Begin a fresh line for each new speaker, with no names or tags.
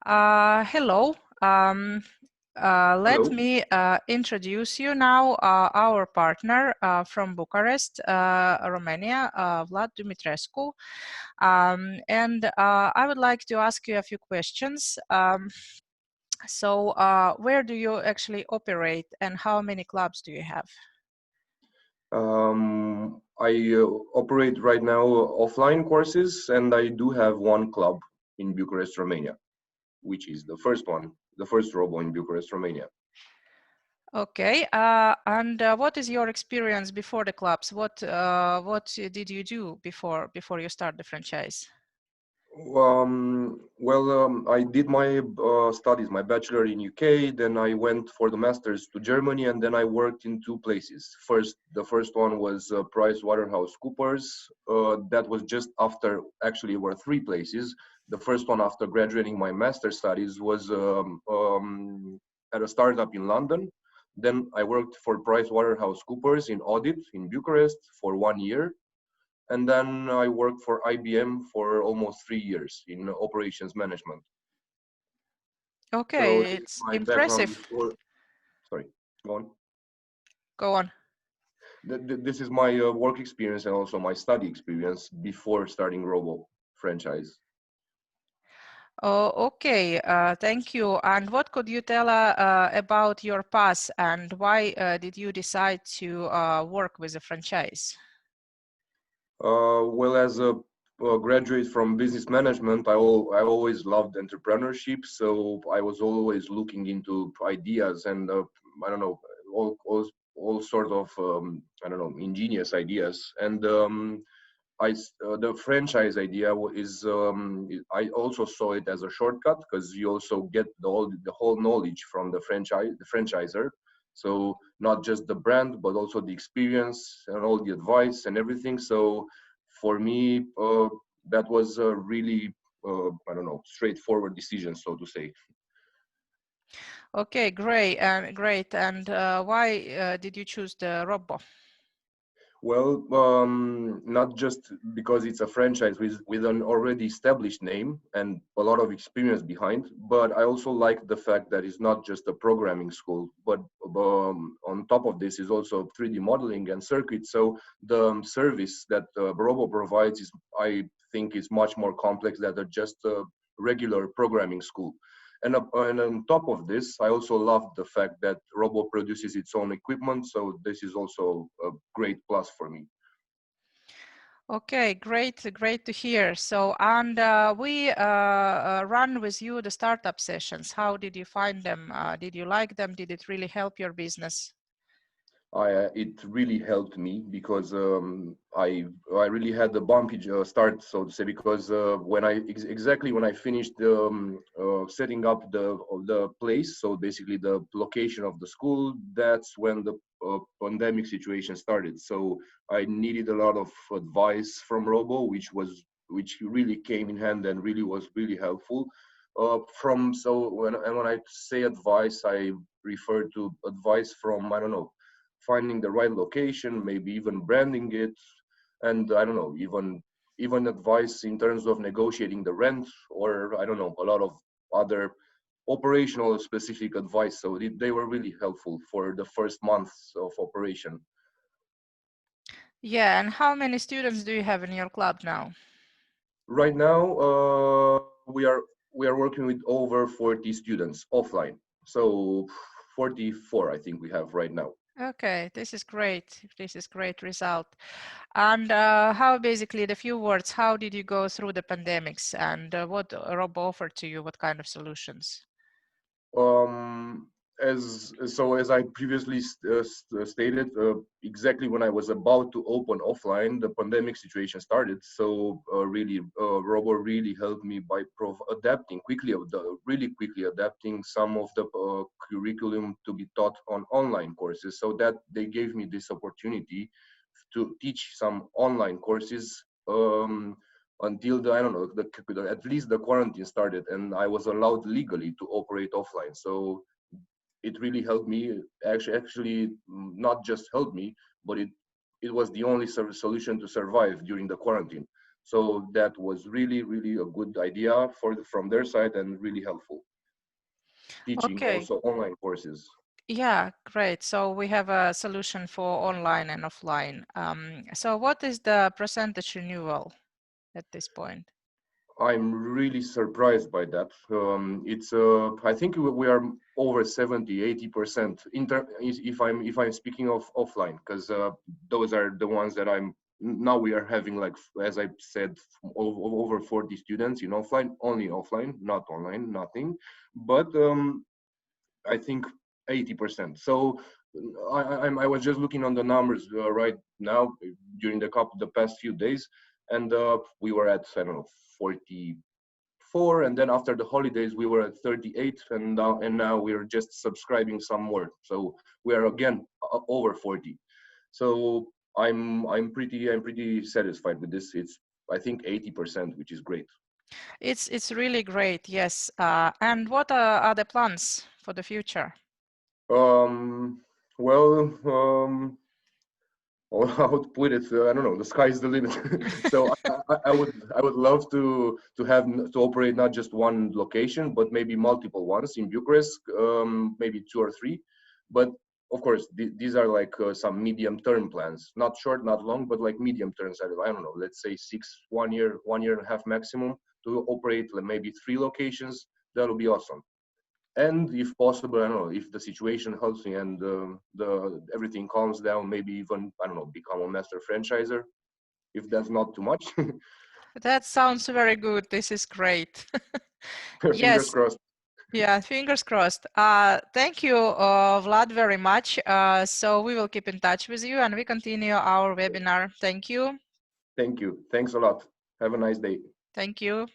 Hello. Let
Hello.
me introduce you now our partner from Bucharest, Romania, Vlad Dumitrescu. And I would like to ask you a few questions. So where do you actually operate and how many clubs do you have?
I operate right now offline courses, and I do have one club in Bucharest, Romania, which is the first one, the first ROBBO in Bucharest, Romania.
Okay, and what is your experience before the clubs? What did you do before you start the franchise?
I did my studies, my bachelor in UK, then I went for the masters to Germany, and then I worked in two places. The first one was PricewaterhouseCoopers. That was just after, actually, were three places. The first one after graduating my master's studies was at a startup in London. Then I worked for PricewaterhouseCoopers in audit in Bucharest for 1 year. And then I worked for IBM for almost 3 years in operations management. So
Okay,
this is
it's
my background
impressive.
before. Sorry, go on.
Go on.
This is my work experience and also my study experience before starting ROBBO franchise.
Oh, okay, thank you. And what could you tell about your path and why did you decide to work with a franchise?
As a graduate from business management, I always loved entrepreneurship. So I was always looking into ideas and I don't know, all sort of I don't know, ingenious ideas. And the franchise idea I also saw it as a shortcut because you also get the whole knowledge from the franchisor. So not just the brand, but also the experience and all the advice and everything. So for me, that was a really, I don't know, straightforward decision, so to say.
Okay, great. And why did you choose the ROBBO?
Well, not just because it's a franchise with an already established name and a lot of experience behind, but I also like the fact that it's not just a programming school, but on top of this is also 3D modeling and circuits. So the service that ROBBO provides is, I think, is much more complex than just a regular programming school. And on top of this, I also love the fact that ROBBO produces its own equipment. So this is also a great plus for me.
Okay, great to hear. So, and we run with you the startup sessions. How did you find them? Did you like them? Did it really help your business?
It really helped me because I really had the bumpy start, so to say, because exactly when I finished setting up the place, so basically the location of the school, that's when the pandemic situation started. So I needed a lot of advice from ROBBO, which really came in hand and really was really helpful. When I say advice, I refer to advice from, I don't know, finding the right location, maybe even branding it, and I don't know, even advice in terms of negotiating the rent, or I don't know, a lot of other operational specific advice. So they were really helpful for the first months of operation.
Yeah, and how many students do you have in your club now?
Right now, we are working with over 40 students offline. So 44, I think we have right now.
Okay, this is great. This is great result. And how basically the few words, how did you go through the pandemics and what ROBBO offered to you? What kind of solutions?
Um, as I previously stated, exactly when I was about to open offline, the pandemic situation started. So ROBBO really helped me by really quickly adapting some of the curriculum to be taught on online courses. So that they gave me this opportunity to teach some online courses. Until I don't know, at least the quarantine started, and I was allowed legally to operate offline. So it really helped me. Actually, not just helped me, but it was the only solution to survive during the quarantine. So that was really, really a good idea from their side and really helpful. Teaching
Okay.
also online courses.
Yeah, great. So we have a solution for online and offline. So what is the percentage renewal at this point?
I'm really surprised by that. It's I think we are over 70, 80% if I'm speaking of offline, because those are the ones that I'm now we are having, like as I said, over 40 students in offline, only offline, not online, nothing. But I think 80%. So I was just looking on the numbers right now during the past few days, and we were at, I don't know, 44, and then after the holidays we were at 38, and now we're just subscribing some more. So we are again over 40. So I'm pretty satisfied with this. It's, I think, 80%, which is great.
It's really great, yes. And what are the plans for the future?
Um, well, or how to put it, I don't know, the sky is the limit. So I would love to operate not just one location, but maybe multiple ones in Bucharest, maybe two or three. But of course, these are like some medium term plans, not short, not long, but like medium terms. I don't know, let's say 1 year and a half maximum, to operate like maybe three locations. That would be awesome. And if possible, I don't know, if the situation helps me and the everything calms down, maybe even, I don't know, become a master franchiser, if that's not too much.
That sounds very good. This is great.
Fingers
Yes.
crossed.
Yeah, fingers crossed. Thank you, Vlad, very much. So we will keep in touch with you and we continue our webinar. Thank you.
Thank you. Thanks a lot. Have a nice day.
Thank you.